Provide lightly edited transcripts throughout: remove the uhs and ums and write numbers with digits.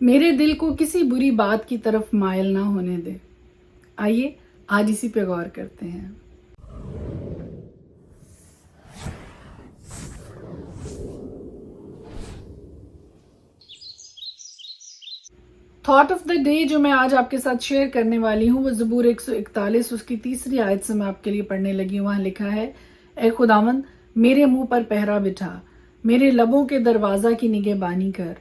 میرے دل کو کسی بری بات کی طرف مائل نہ ہونے دے. آئیے آج اسی پہ غور کرتے ہیں. تھاٹ آف دا ڈے جو میں آج آپ کے ساتھ شیئر کرنے والی ہوں وہ زبور 141 اس کی تیسری آیت سے میں آپ کے لیے پڑھنے لگی ہوں. وہاں لکھا ہے، اے خداوند میرے منہ پر پہرا بٹھا، میرے لبوں کے دروازہ کی نگہبانی کر.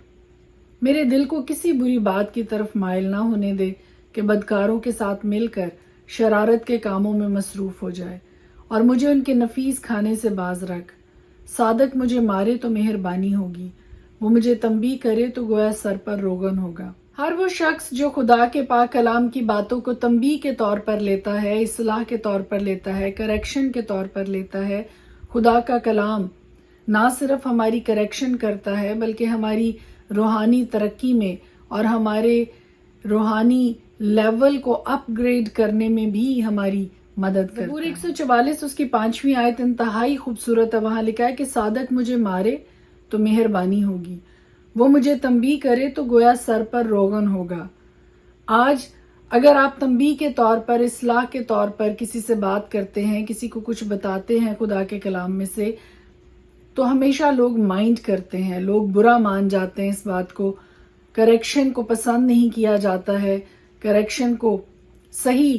میرے دل کو کسی بری بات کی طرف مائل نہ ہونے دے کہ بدکاروں کے ساتھ مل کر شرارت کے کاموں میں مصروف ہو جائے، اور مجھے ان کے نفیس کھانے سے باز رکھ. صادق مجھے مارے تو مہربانی ہوگی، وہ مجھے تنبیہ کرے تو گویا سر پر روغن ہوگا. ہر وہ شخص جو خدا کے پاک کلام کی باتوں کو تنبیہ کے طور پر لیتا ہے، اصلاح کے طور پر لیتا ہے، کریکشن کے طور پر لیتا ہے، خدا کا کلام نہ صرف ہماری کریکشن کرتا ہے بلکہ ہماری روحانی ترقی میں اور ہمارے روحانی لیول کو اپ گریڈ کرنے میں بھی ہماری مدد کرتا ہے. زبور 144 اس کی 5ویں آیت انتہائی خوبصورت ہے. وہاں لکھا ہے کہ صادق مجھے مارے تو مہربانی ہوگی، وہ مجھے تنبیہ کرے تو گویا سر پر روغن ہوگا. آج اگر آپ تنبیہ کے طور پر، اصلاح کے طور پر کسی سے بات کرتے ہیں، کسی کو کچھ بتاتے ہیں خدا کے کلام میں سے، تو ہمیشہ لوگ مائنڈ کرتے ہیں، لوگ برا مان جاتے ہیں اس بات کو. کریکشن کو پسند نہیں کیا جاتا ہے، کریکشن کو صحیح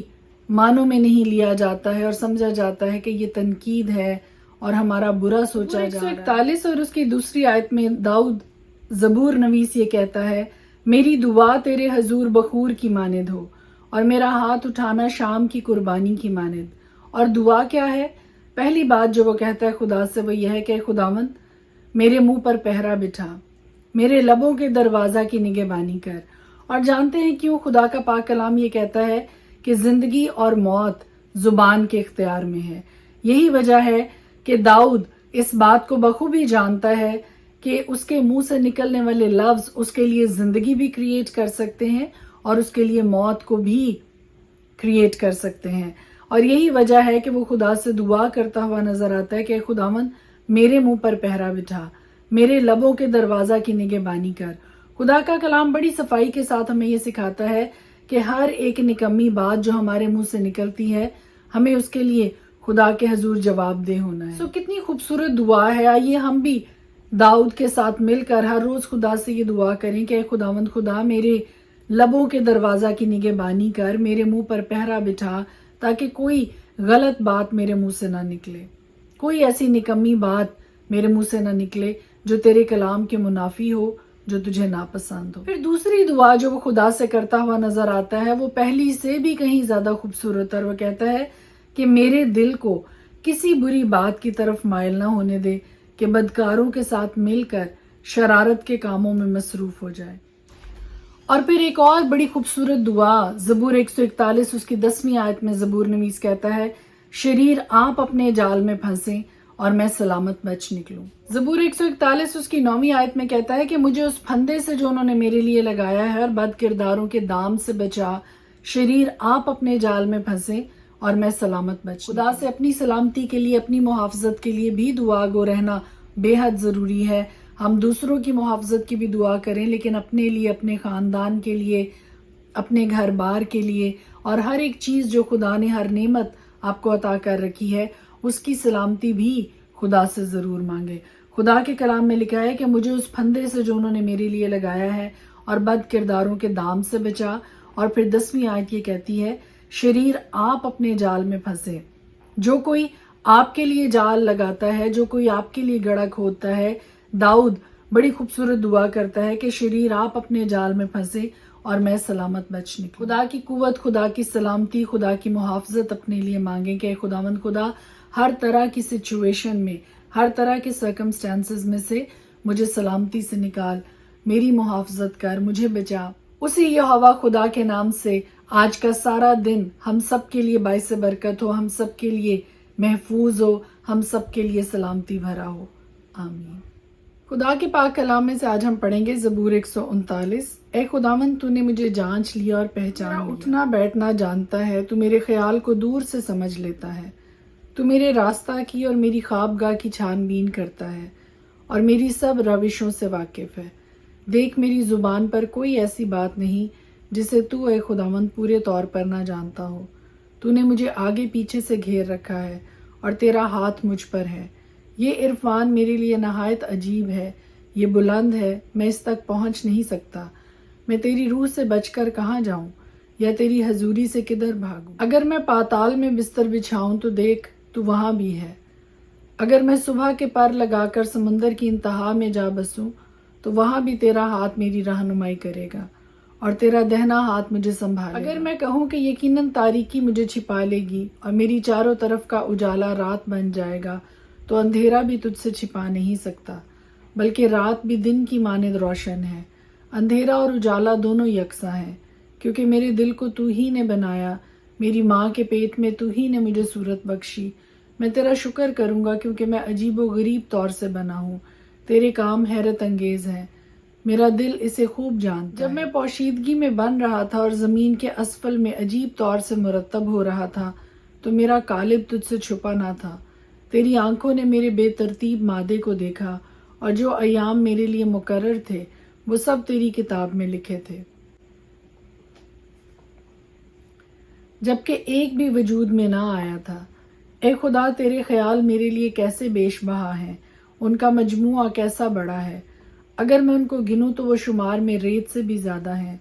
معنوں میں نہیں لیا جاتا ہے اور سمجھا جاتا ہے کہ یہ تنقید ہے اور ہمارا برا سوچا جا رہا ہے. 141 اور اس کی دوسری آیت میں داؤد زبور نویس یہ کہتا ہے، میری دعا تیرے حضور بخور کی مانند ہو اور میرا ہاتھ اٹھانا شام کی قربانی کی مانند. اور دعا کیا ہے؟ پہلی بات جو وہ کہتا ہے خدا سے وہ یہ ہے کہ خداوند میرے منہ پر پہرا بٹھا، میرے لبوں کے دروازہ کی نگہبانی کر. اور جانتے ہیں کیوں خدا کا پاک کلام یہ کہتا ہے کہ زندگی اور موت زبان کے اختیار میں ہے. یہی وجہ ہے کہ داؤد اس بات کو بخوبی جانتا ہے کہ اس کے منہ سے نکلنے والے لفظ اس کے لیے زندگی بھی کریٹ کر سکتے ہیں اور اس کے لیے موت کو بھی کریٹ کر سکتے ہیں. اور یہی وجہ ہے کہ وہ خدا سے دعا کرتا ہوا نظر آتا ہے کہ خداوند میرے منہ پر پہرا بٹھا، میرے لبوں کے دروازہ کی نگہبانی کر. خدا کا کلام بڑی صفائی کے ساتھ ہمیں یہ سکھاتا ہے کہ ہر ایک نکمی بات جو ہمارے منہ سے نکلتی ہے ہمیں اس کے لیے خدا کے حضور جواب دہ ہونا ہے. کتنی خوبصورت دعا ہے. آئیے ہم بھی داؤد کے ساتھ مل کر ہر روز خدا سے یہ دعا کریں کہ اے خداوند خدا میرے لبوں کے دروازہ کی نگہبانی کر، میرے منہ پر پہرا بٹھا تاکہ کوئی غلط بات میرے منہ سے نہ نکلے، کوئی ایسی نکمی بات میرے منہ سے نہ نکلے جو تیرے کلام کے منافی ہو، جو تجھے ناپسند ہو. پھر دوسری دعا جو وہ خدا سے کرتا ہوا نظر آتا ہے وہ پہلی سے بھی کہیں زیادہ خوبصورت ہے. وہ کہتا ہے کہ میرے دل کو کسی بری بات کی طرف مائل نہ ہونے دے کہ بدکاروں کے ساتھ مل کر شرارت کے کاموں میں مصروف ہو جائے. اور پھر ایک اور بڑی خوبصورت دعا زبور 141 اس کی 10ویں آیت میں زبور نویس کہتا ہے، شریر آپ اپنے جال میں پھنسیں اور میں سلامت بچ نکلوں. زبور 141 اس کی 9ویں آیت میں کہتا ہے کہ مجھے اس پھندے سے جو انہوں نے میرے لیے لگایا ہے اور بد کرداروں کے دام سے بچا. شریر آپ اپنے جال میں پھنسیں اور میں سلامت بچ. خدا سے اپنی سلامتی کے لیے، اپنی محافظت کے لیے بھی دعا گو رہنا بے حد ضروری ہے. ہم دوسروں کی محافظت کی بھی دعا کریں لیکن اپنے لیے، اپنے خاندان کے لیے، اپنے گھر بار کے لیے اور ہر ایک چیز جو خدا نے، ہر نعمت آپ کو عطا کر رکھی ہے اس کی سلامتی بھی خدا سے ضرور مانگے. خدا کے کلام میں لکھا ہے کہ مجھے اس پھندے سے جو انہوں نے میرے لیے لگایا ہے اور بد کرداروں کے دام سے بچا. اور پھر 10ویں آیت یہ کہتی ہے، شریر آپ اپنے جال میں پھنسے. جو کوئی آپ کے لیے جال لگاتا ہے، جو کوئی آپ کے لیے گڑھا کھودتا ہے، داؤد بڑی خوبصورت دعا کرتا ہے کہ شریر آپ اپنے جال میں پھنسے اور میں سلامت بچ نکلوں. خدا کی قوت، خدا کی سلامتی، خدا کی محافظت اپنے لیے مانگیں کہ خداوند خدا ہر طرح کی سچویشن میں، ہر طرح کے سرکمسٹانسز میں سے مجھے سلامتی سے نکال، میری محافظت کر، مجھے بچا. اسی یہوہ خدا کے نام سے آج کا سارا دن ہم سب کے لیے باعث برکت ہو، ہم سب کے لیے محفوظ ہو، ہم سب کے لیے سلامتی بھرا ہو. آمین. خدا کے پاک کلام میں سے آج ہم پڑھیں گے زبور 139. اے خداوند تو نے مجھے جانچ لیا اور پہچان لیا، اٹھنا بیٹھنا جانتا ہے، تو میرے خیال کو دور سے سمجھ لیتا ہے. تو میرے راستہ کی اور میری خوابگاہ کی چھان بین کرتا ہے اور میری سب روشوں سے واقف ہے. دیکھ میری زبان پر کوئی ایسی بات نہیں جسے تو اے خداوند پورے طور پر نہ جانتا ہو۔ تو نے مجھے آگے پیچھے سے گھیر رکھا ہے اور تیرا ہاتھ مجھ پر ہے۔ یہ عرفان میرے لیے نہایت عجیب ہے، یہ بلند ہے، میں اس تک پہنچ نہیں سکتا۔ میں تیری روح سے بچ کر کہاں جاؤں یا تیری حضوری سے کدھر بھاگوں؟ اگر میں پاتال میں بستر بچھاؤں تو دیکھ تو وہاں بھی ہے۔ اگر میں صبح کے پر لگا کر سمندر کی انتہا میں جا بسوں تو وہاں بھی تیرا ہاتھ میری رہنمائی کرے گا اور تیرا دہنا ہاتھ مجھے سنبھالے گا۔ اگر میں کہوں کہ یقیناً تاریکی مجھے چھپا لے گی اور میری چاروں طرف کا اجالا رات بن جائے گا، تو اندھیرا بھی تجھ سے چھپا نہیں سکتا، بلکہ رات بھی دن کی مانند روشن ہے۔ اندھیرا اور اجالا دونوں یکساں ہیں، کیونکہ میرے دل کو تو ہی نے بنایا، میری ماں کے پیٹ میں تو ہی نے مجھے صورت بخشی۔ میں تیرا شکر کروں گا کیونکہ میں عجیب و غریب طور سے بنا ہوں، تیرے کام حیرت انگیز ہیں، میرا دل اسے خوب جانتا ہے۔ جب میں پوشیدگی میں بن رہا تھا اور زمین کے اسفل میں عجیب طور سے مرتب ہو رہا تھا تو میرا قالب تجھ سے چھپا نہ تھا۔ تیری آنکھوں نے میرے بے ترتیب مادے کو دیکھا اور جو ایام میرے لیے مقرر تھے وہ سب تیری کتاب میں لکھے تھے، جبکہ ایک بھی وجود میں نہ آیا تھا۔ اے خدا، تیرے خیال میرے لیے کیسے بیش بہا ہیں، ان کا مجموعہ کیسا بڑا ہے۔ اگر میں ان کو گنوں تو وہ شمار میں ریت سے بھی زیادہ ہیں۔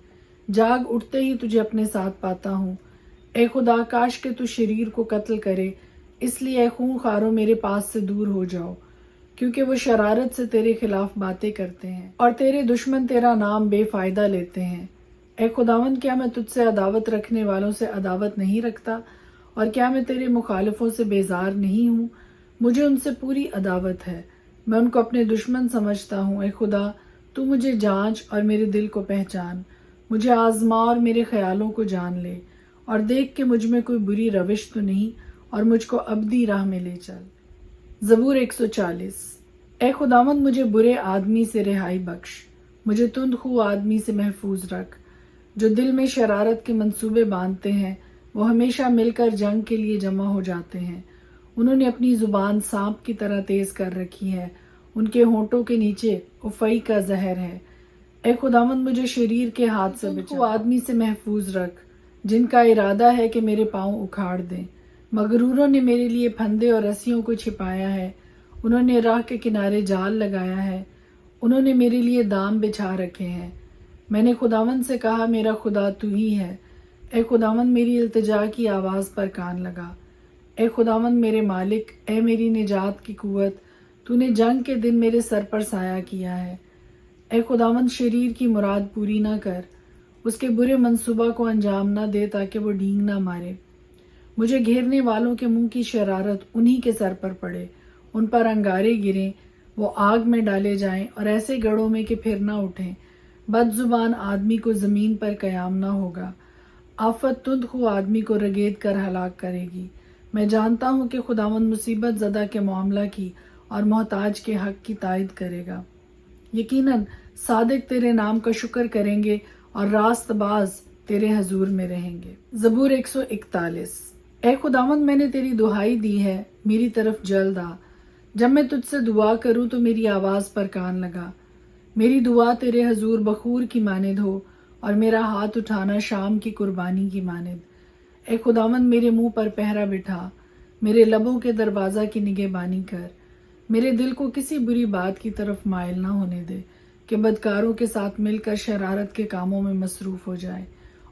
جاگ اٹھتے ہی تجھے اپنے ساتھ پاتا ہوں۔ اے خدا، کاش کہ تو شریر کو قتل کرے، اس لیے اے خون خوارو میرے پاس سے دور ہو جاؤ، کیونکہ وہ شرارت سے تیرے خلاف باتیں کرتے ہیں اور تیرے دشمن تیرا نام بے فائدہ لیتے ہیں۔ اے خداوند، کیا میں تجھ سے عداوت رکھنے والوں سے عداوت نہیں رکھتا، اور کیا میں تیرے مخالفوں سے بیزار نہیں ہوں؟ مجھے ان سے پوری عداوت ہے، میں ان کو اپنے دشمن سمجھتا ہوں۔ اے خدا، تو مجھے جانچ اور میرے دل کو پہچان، مجھے آزما اور میرے خیالوں کو جان لے، اور دیکھ کہ مجھ میں کوئی بری روش تو نہیں، اور مجھ کو ابدی راہ میں لے چل۔ زبور 140۔ اے خداوند، مجھے برے آدمی سے رہائی بخش، مجھے تند خو آدمی سے محفوظ رکھ۔ جو دل میں شرارت کے منصوبے باندھتے ہیں وہ ہمیشہ مل کر جنگ کے لیے جمع ہو جاتے ہیں۔ انہوں نے اپنی زبان سانپ کی طرح تیز کر رکھی ہے، ان کے ہونٹوں کے نیچے افئی کا زہر ہے۔ اے خداوند، مجھے شریر کے ہاتھ سے بچا، وہ آدمی سے محفوظ رکھ جن کا ارادہ ہے کہ میرے پاؤں اکھاڑ دیں۔ مغروروں نے میرے لیے پھندے اور رسیوں کو چھپایا ہے، انہوں نے راہ کے کنارے جال لگایا ہے، انہوں نے میرے لیے دام بچھا رکھے ہیں۔ میں نے خداوند سے کہا، میرا خدا تو ہی ہے۔ اے خداوند، میری التجا کی آواز پر کان لگا۔ اے خداوند میرے مالک، اے میری نجات کی قوت، تو نے جنگ کے دن میرے سر پر سایہ کیا ہے۔ اے خداوند، شریر کی مراد پوری نہ کر، اس کے برے منصوبہ کو انجام نہ دے تاکہ وہ ڈینگ نہ مارے۔ مجھے گھیرنے والوں کے منہ کی شرارت انہی کے سر پر پڑے، ان پر انگارے گریں، وہ آگ میں ڈالے جائیں اور ایسے گڑھوں میں کہ پھر نہ اٹھیں۔ بد زبان آدمی کو زمین پر قیام نہ ہوگا، آفت تند خو آدمی کو رگید کر ہلاک کرے گی۔ میں جانتا ہوں کہ خداوند مصیبت زدہ کے معاملہ کی اور محتاج کے حق کی تائید کرے گا۔ یقیناً صادق تیرے نام کا شکر کریں گے اور راست باز تیرے حضور میں رہیں گے۔ زبور 141۔ اے خداوند، میں نے تیری دہائی دی ہے، میری طرف جلد آ۔ جب میں تجھ سے دعا کروں تو میری آواز پر کان لگا۔ میری دعا تیرے حضور بخور کی مانند ہو اور میرا ہاتھ اٹھانا شام کی قربانی کی مانند۔ اے خداوند، میرے منہ پر پہرا بٹھا، میرے لبوں کے دروازہ کی نگہبانی کر۔ میرے دل کو کسی بری بات کی طرف مائل نہ ہونے دے کہ بدکاروں کے ساتھ مل کر شرارت کے کاموں میں مصروف ہو جائے،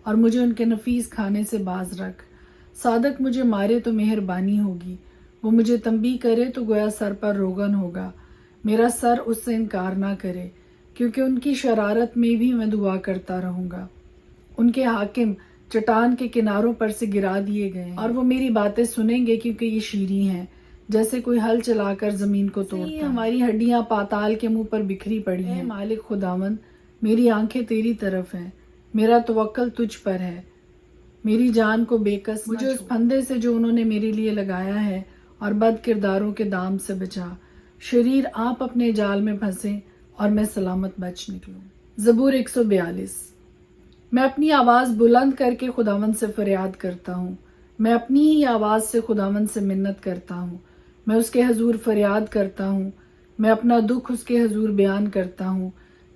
اور مجھے ان کے نفیس کھانے سے باز رکھ۔ صادق مجھے مارے تو مہربانی ہوگی، وہ مجھے تنبیہ کرے تو گویا سر پر روغن ہوگا۔ میرا سر اس سے انکار نہ کرے، کیونکہ ان کی شرارت میں بھی میں دعا کرتا رہوں گا۔ ان کے حاکم چٹان کے کناروں پر سے گرا دیے گئے ہیں، اور وہ میری باتیں سنیں گے کیونکہ یہ شیریں ہیں، جیسے کوئی ہل چلا کر زمین کو توڑتا ہے۔ ہماری ہڈیاں پاتال کے منہ پر بکھری پڑی ہیں۔ مالک خداوند، میری آنکھیں تیری طرف ہیں، میرا توکل تجھ پر ہے، میری جان کو بے کس مجھے اس پھندے سے جو انہوں نے میرے لیے لگایا ہے اور بد کرداروں کے دام سے بچا۔ شریر آپ اپنے جال میں پھنسے اور میں سلامت بچ نکلوں۔ زبور 142۔ میں اپنی آواز بلند کر کے خداوند سے فریاد کرتا ہوں، میں اپنی ہی آواز سے خداوند سے منت کرتا ہوں، میں اس کے حضور فریاد کرتا ہوں، میں اپنا دکھ اس کے حضور بیان کرتا ہوں،